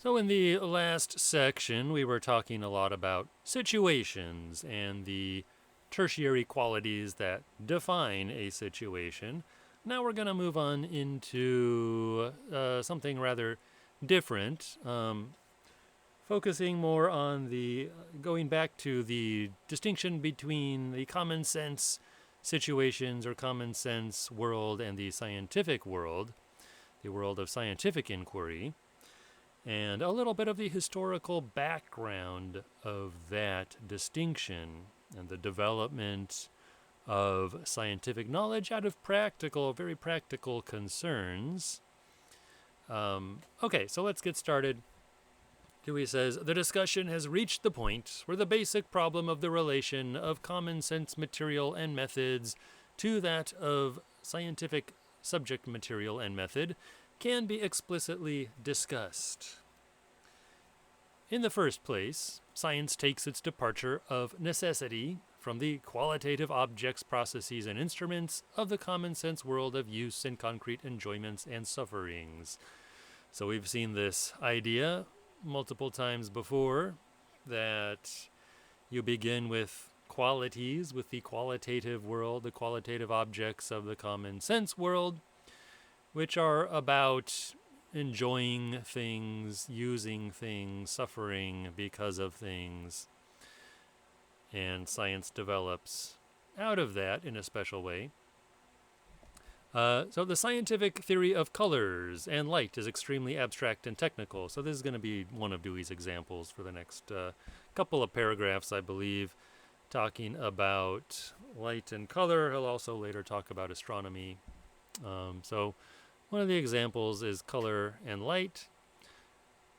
So in the last section, we were talking a lot about situations and the tertiary qualities that define a situation. Now we're going to move on into something rather different, focusing more on going back to the distinction between the common sense situations or common sense world and the scientific world, the world of scientific inquiry, and a little bit of the historical background of that distinction and the development of scientific knowledge out of very practical concerns. Okay, so let's get started. Dewey says, the discussion has reached the point where the basic problem of the relation of common sense material and methods to that of scientific subject material and method can be explicitly discussed. In the first place, science takes its departure of necessity from the qualitative objects, processes, and instruments of the common sense world of use and concrete enjoyments and sufferings. So we've seen this idea multiple times before, that you begin with qualities, with the qualitative world, the qualitative objects of the common sense world, which are about enjoying things, using things, suffering because of things. And science develops out of that in a special way. So the scientific theory of colors and light is extremely abstract and technical. So this is going to be one of Dewey's examples for the next couple of paragraphs, I believe, talking about light and color. He'll also later talk about astronomy. So one of the examples is color and light.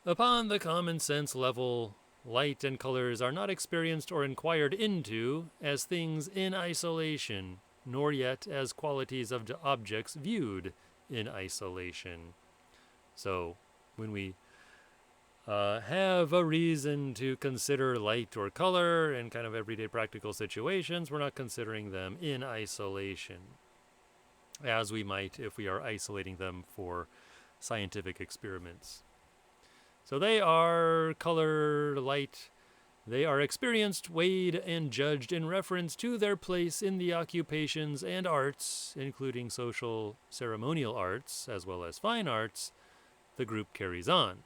Upon the common sense level, light and colors are not experienced or inquired into as things in isolation, nor yet as qualities of objects viewed in isolation. So when we have a reason to consider light or color in kind of everyday practical situations, we're not considering them in isolation, as we might if we are isolating them for scientific experiments. So they are color, light. They are experienced, weighed, and judged in reference to their place in the occupations and arts, including social ceremonial arts as well as fine arts, the group carries on.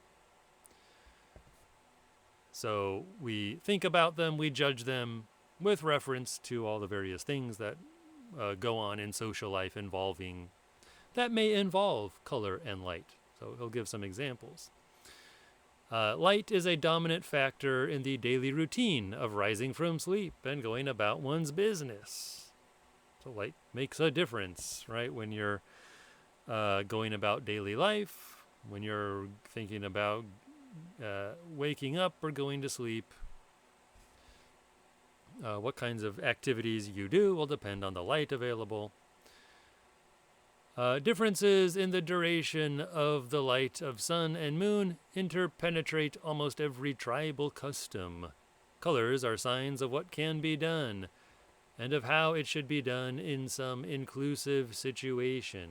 So we think about them, we judge them with reference to all the various things that go on in social life that may involve color and light. So he'll give some examples. Light is a dominant factor in the daily routine of rising from sleep and going about one's business. So light makes a difference, right? When you're going about daily life, when you're thinking about waking up or going to sleep, what kinds of activities you do will depend on the light available. Differences in the duration of the light of sun and moon interpenetrate almost every tribal custom. Colors are signs of what can be done, and of how it should be done in some inclusive situation,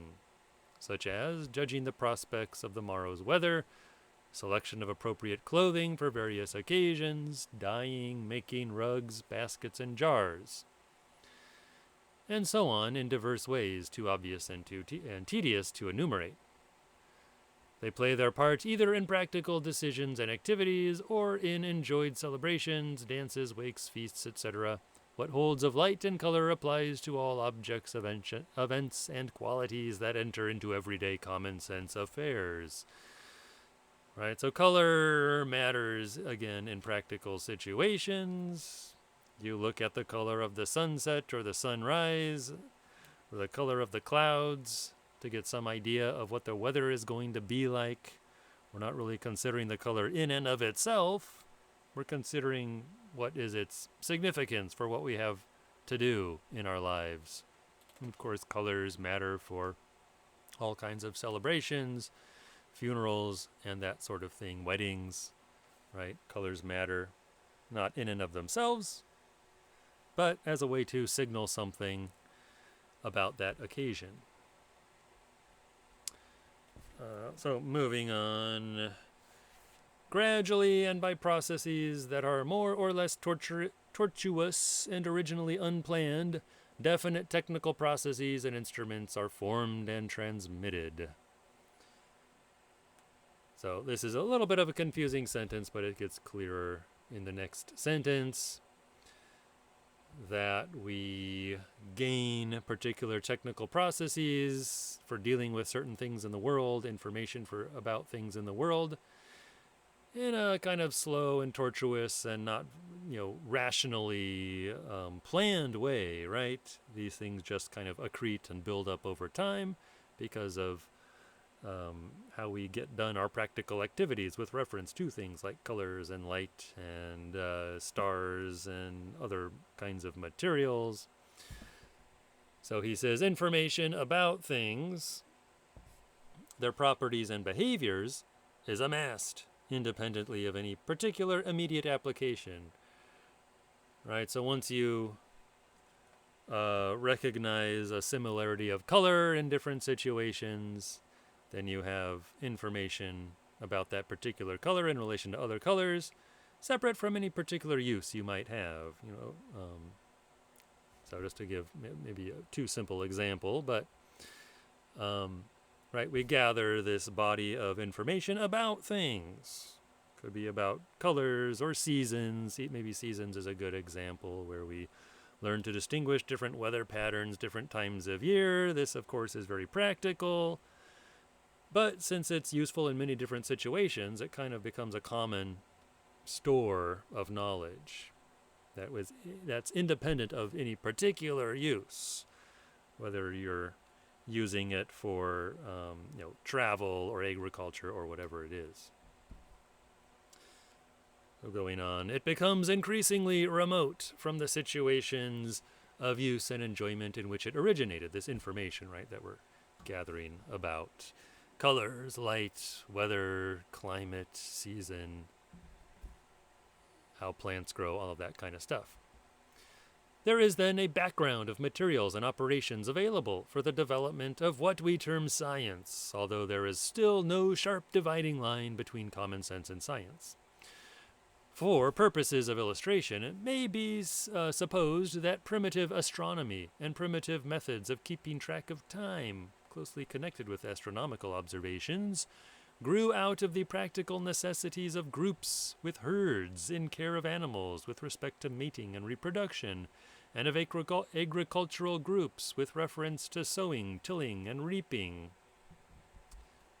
such as judging the prospects of the morrow's weather, selection of appropriate clothing for various occasions, dyeing, making rugs, baskets, and jars, and so on in diverse ways, too obvious and tedious to enumerate. They play their part either in practical decisions and activities or in enjoyed celebrations, dances, wakes, feasts, etc. What holds of light and color applies to all objects, events, and qualities that enter into everyday common sense affairs. Right, so color matters, again, in practical situations. You look at the color of the sunset or the sunrise, or the color of the clouds to get some idea of what the weather is going to be like. We're not really considering the color in and of itself. We're considering what is its significance for what we have to do in our lives. And of course, colors matter for all kinds of celebrations, funerals, and that sort of thing, weddings, right? Colors matter, not in and of themselves, but as a way to signal something about that occasion. So moving on, gradually and by processes that are more or less tortuous and originally unplanned, definite technical processes and instruments are formed and transmitted. So this is a little bit of a confusing sentence, but it gets clearer in the next sentence, that we gain particular technical processes for dealing with certain things in the world, information about things in the world, in a kind of slow and tortuous and not, rationally planned way, right? These things just kind of accrete and build up over time because of how we get done our practical activities with reference to things like colors and light and stars and other kinds of materials. So he says information about things, their properties and behaviors, is amassed independently of any particular immediate application. Right? So once you recognize a similarity of color in different situations, then you have information about that particular color in relation to other colors, separate from any particular use you might have. So just to give maybe a too simple example, but right, we gather this body of information about things. Could be about colors or seasons. Maybe seasons is a good example where we learn to distinguish different weather patterns, different times of year. This, of course, is very practical. But since it's useful in many different situations, it kind of becomes a common store of knowledge that's independent of any particular use, whether you're using it for travel or agriculture or whatever it is. So going on, it becomes increasingly remote from the situations of use and enjoyment in which it originated, this information, right, that we're gathering about colors, light, weather, climate, season, how plants grow, all of that kind of stuff. There is then a background of materials and operations available for the development of what we term science, although there is still no sharp dividing line between common sense and science. For purposes of illustration, it may be supposed that primitive astronomy and primitive methods of keeping track of time, closely connected with astronomical observations, grew out of the practical necessities of groups with herds in care of animals with respect to mating and reproduction, and of agricultural groups with reference to sowing, tilling, and reaping.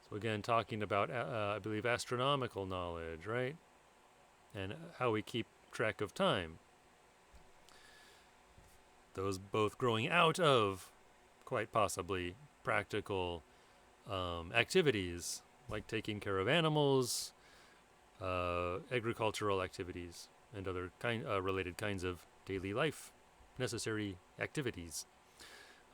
So again, talking about, I believe, astronomical knowledge, right? And how we keep track of time. Those both growing out of, quite possibly, practical activities like taking care of animals, agricultural activities, and other related kinds of daily life necessary activities.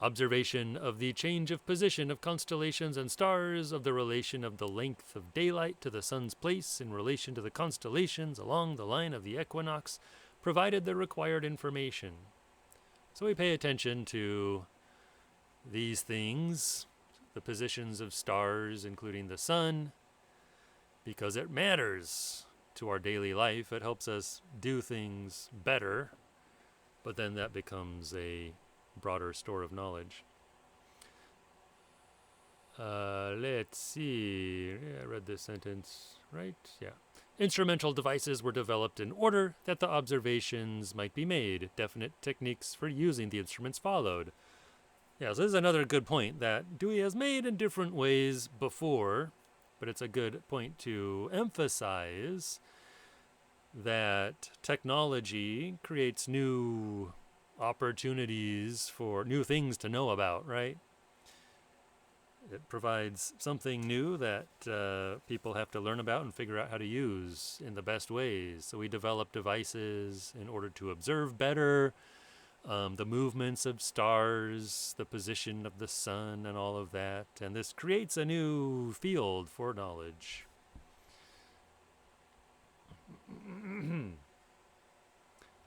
Observation of the change of position of constellations and stars, of the relation of the length of daylight to the sun's place in relation to the constellations along the line of the equinox, provided the required information. So we pay attention to these things, the positions of stars, including the sun, because it matters to our daily life. It helps us do things better, but then that becomes a broader store of knowledge. Let's see. I read this sentence, right? Yeah. Instrumental devices were developed in order that the observations might be made. Definite techniques for using the instruments followed. Yeah, so this is another good point that Dewey has made in different ways before, but it's a good point to emphasize that technology creates new opportunities for new things to know about, right? It provides something new that people have to learn about and figure out how to use in the best ways. So we develop devices in order to observe better the movements of stars, the position of the sun, and all of that. And this creates a new field for knowledge.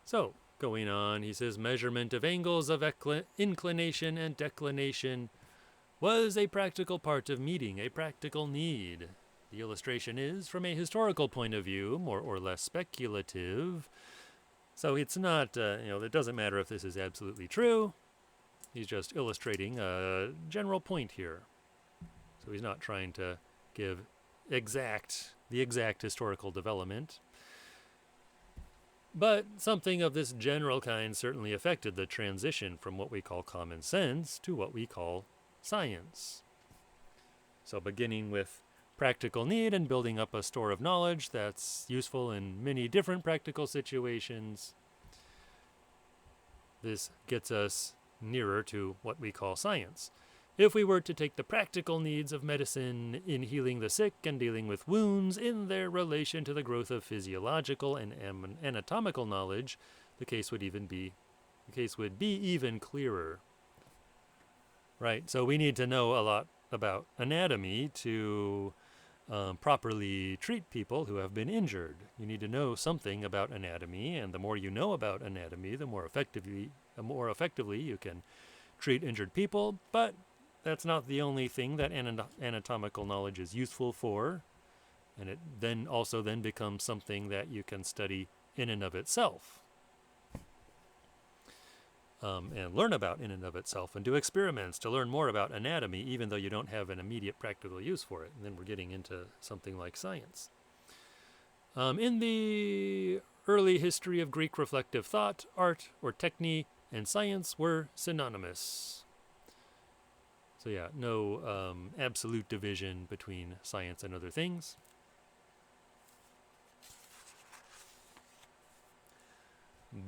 So, going on, he says, measurement of angles of inclination and declination was a practical part of meeting a practical need. The illustration is, from a historical point of view, more or less speculative. So it's not, it doesn't matter if this is absolutely true. He's just illustrating a general point here. So he's not trying to give the exact historical development. But something of this general kind certainly affected the transition from what we call common sense to what we call science. So beginning with practical need and building up a store of knowledge that's useful in many different practical situations, this gets us nearer to what we call science. If we were to take the practical needs of medicine in healing the sick and dealing with wounds in their relation to the growth of physiological and anatomical knowledge, the case would be even clearer. Right, so we need to know a lot about anatomy to properly treat people who have been injured. You need to know something about anatomy, and the more you know about anatomy, the more effectively you can treat injured people. But that's not the only thing that anatomical knowledge is useful for, and it then becomes something that you can study in and of itself, and learn about in and of itself, and do experiments to learn more about anatomy, even though you don't have an immediate practical use for it. And then we're getting into something like science. In the early history of Greek reflective thought, art or techne and science were synonymous. So yeah, no absolute division between science and other things.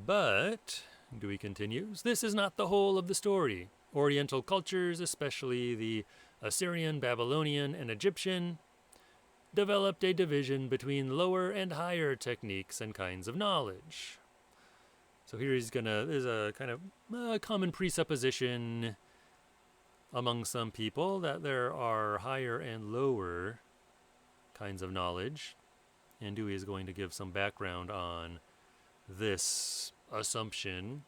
But, Dewey continues, this is not the whole of the story. Oriental cultures, especially the Assyrian, Babylonian, and Egyptian, developed a division between lower and higher techniques and kinds of knowledge. So here there's a kind of common presupposition among some people that there are higher and lower kinds of knowledge. And Dewey is going to give some background on this assumption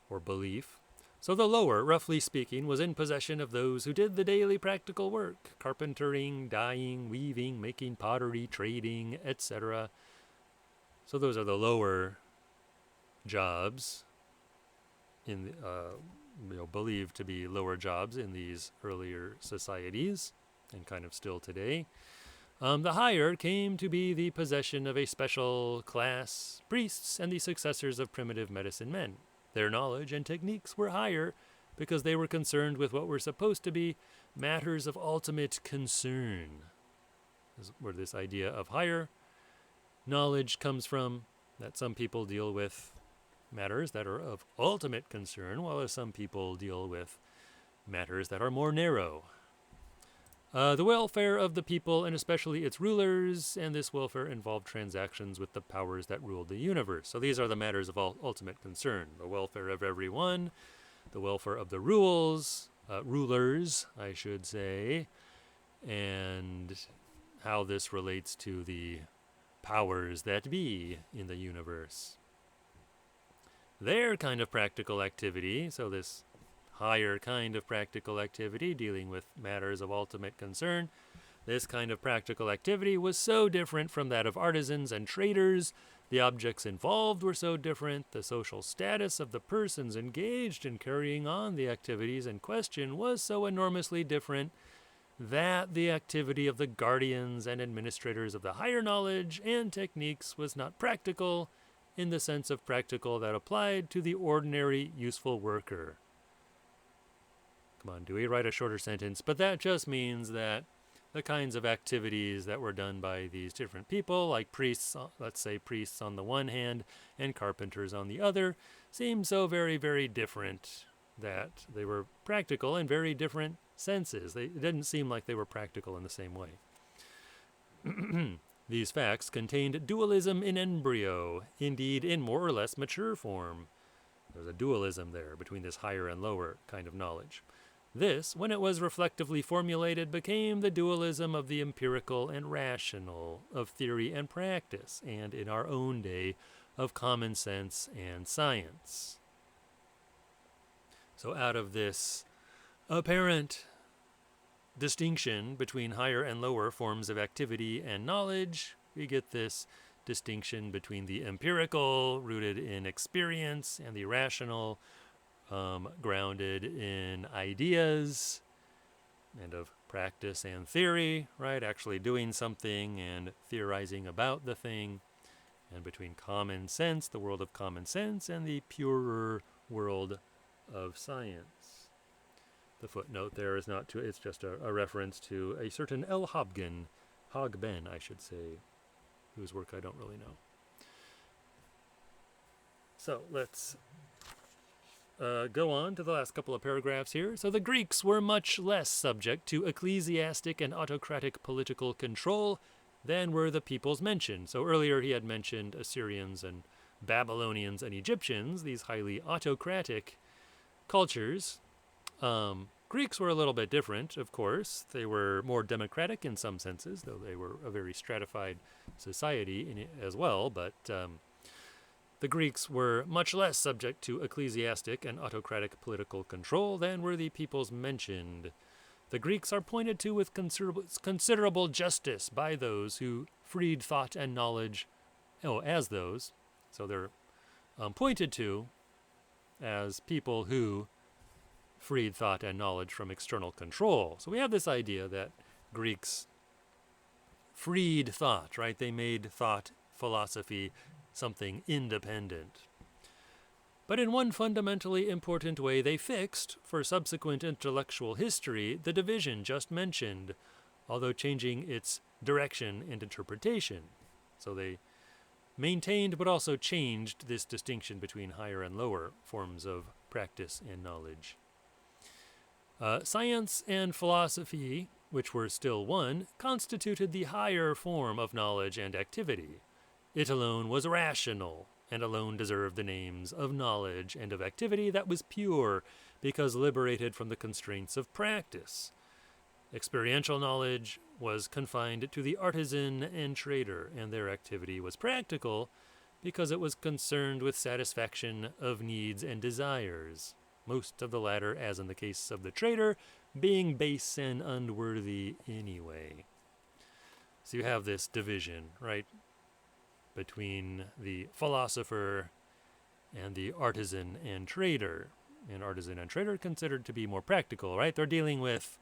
or belief. So the lower, roughly speaking, was in possession of those who did the daily practical work: carpentering, dyeing, weaving, making pottery, trading, etc. So those are the lower jobs believed to be lower jobs in these earlier societies, and kind of still today. The higher came to be the possession of a special class, priests and the successors of primitive medicine men. Their knowledge and techniques were higher because they were concerned with what were supposed to be matters of ultimate concern. This is where this idea of higher knowledge comes from, that some people deal with matters that are of ultimate concern, while some people deal with matters that are more narrow. The welfare of the people, and especially its rulers, and this welfare involved transactions with the powers that ruled the universe. So these are the matters of ultimate concern: the welfare of everyone, the welfare of the rulers, I should say, and how this relates to the powers that be in the universe. Their kind of practical activity, so this higher kind of practical activity dealing with matters of ultimate concern, this kind of practical activity was so different from that of artisans and traders. The objects involved were so different. The social status of the persons engaged in carrying on the activities in question was so enormously different that the activity of the guardians and administrators of the higher knowledge and techniques was not practical in the sense of practical that applied to the ordinary useful worker. Come on, Dewey, write a shorter sentence. But that just means that the kinds of activities that were done by these different people, like priests, let's say priests on the one hand and carpenters on the other, seem so very, very different that they were practical in very different senses. It didn't seem like they were practical in the same way. These facts contained dualism in embryo, indeed in more or less mature form. There's a dualism there between this higher and lower kind of knowledge. This, when it was reflectively formulated, became the dualism of the empirical and rational, of theory and practice, and in our own day, of common sense and science. So out of this apparent distinction between higher and lower forms of activity and knowledge, we get this distinction between the empirical, rooted in experience, and the rational, grounded in ideas and of practice and theory, right? Actually doing something and theorizing about the thing, and between common sense, the world of common sense, and the purer world of science. The footnote there is not to, it's just a reference to a certain L. Hogben, I should say, whose work I don't really know. So let's go on to the last couple of paragraphs here. So the Greeks were much less subject to ecclesiastic and autocratic political control than were the peoples mentioned. So earlier he had mentioned Assyrians and Babylonians and Egyptians, these highly autocratic cultures. Greeks were a little bit different, of course. They were more democratic in some senses, though they were a very stratified society as well. But the Greeks were much less subject to ecclesiastic and autocratic political control than were the peoples mentioned. The Greeks are pointed to with considerable justice by those who freed thought and knowledge, as those. So they're pointed to as people who freed thought and knowledge from external control. So we have this idea that Greeks freed thought, right? They made thought, philosophy, something independent. But in one fundamentally important way, they fixed, for subsequent intellectual history, the division just mentioned, although changing its direction and interpretation. So they maintained but also changed this distinction between higher and lower forms of practice and knowledge. Science and philosophy, which were still one, constituted the higher form of knowledge and activity. It alone was rational, and alone deserved the names of knowledge and of activity that was pure, because liberated from the constraints of practice. Experiential knowledge was confined to the artisan and trader, and their activity was practical, because it was concerned with satisfaction of needs and desires, most of the latter, as in the case of the trader, being base and unworthy anyway. So you have this division, right, between the philosopher and the artisan and trader. And artisan and trader considered to be more practical, right? They're dealing with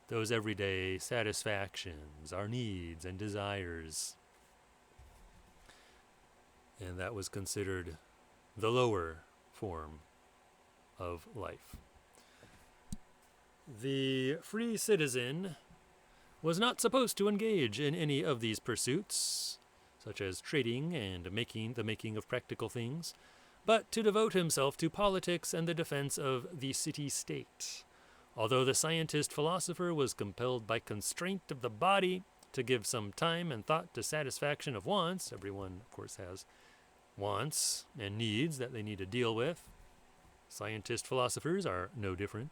those everyday satisfactions, our needs and desires. And that was considered the lower form of life. The free citizen was not supposed to engage in any of these pursuits, such as trading and the making of practical things, but to devote himself to politics and the defense of the city-state. Although the scientist-philosopher was compelled by constraint of the body to give some time and thought to satisfaction of wants, everyone, of course, has wants and needs that they need to deal with. Scientist-philosophers are no different.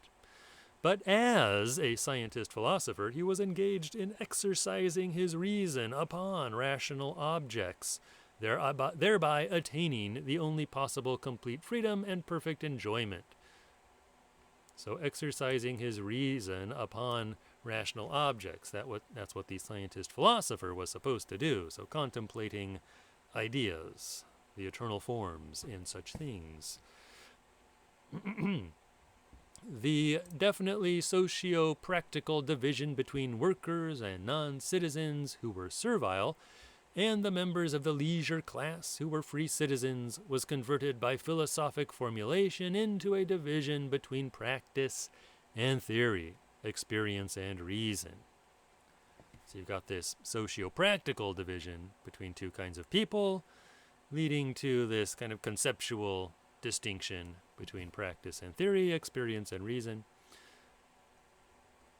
But as a scientist-philosopher, he was engaged in exercising his reason upon rational objects, thereby attaining the only possible complete freedom and perfect enjoyment. So exercising his reason upon rational objects, that's what the scientist-philosopher was supposed to do. So contemplating ideas, the eternal forms, and such things. The definitely socio-practical division between workers and non-citizens who were servile and the members of the leisure class who were free citizens was converted by philosophic formulation into a division between practice and theory, experience and reason. So you've got this socio-practical division between two kinds of people, leading to this kind of conceptual distinction between practice and theory, experience and reason.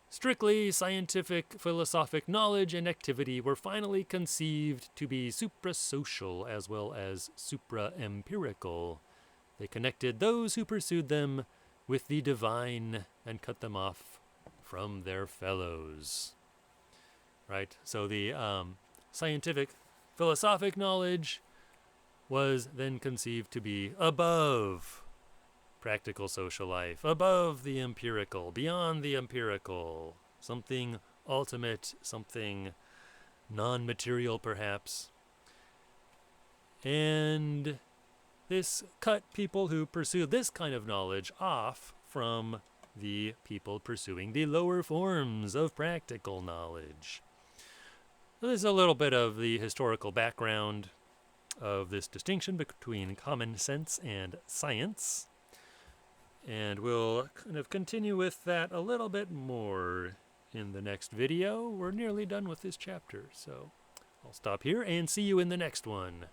Strictly scientific, philosophic knowledge and activity were finally conceived to be supra-social as well as supra-empirical. They connected those who pursued them with the divine and cut them off from their fellows. Right? So the scientific, philosophic knowledge was then conceived to be above practical social life, above the empirical, beyond the empirical, something ultimate, something non-material perhaps. And this cut people who pursue this kind of knowledge off from the people pursuing the lower forms of practical knowledge. So there's a little bit of the historical background of this distinction between common sense and science. And we'll kind of continue with that a little bit more in the next video. We're nearly done with this chapter, so I'll stop here and see you in the next one.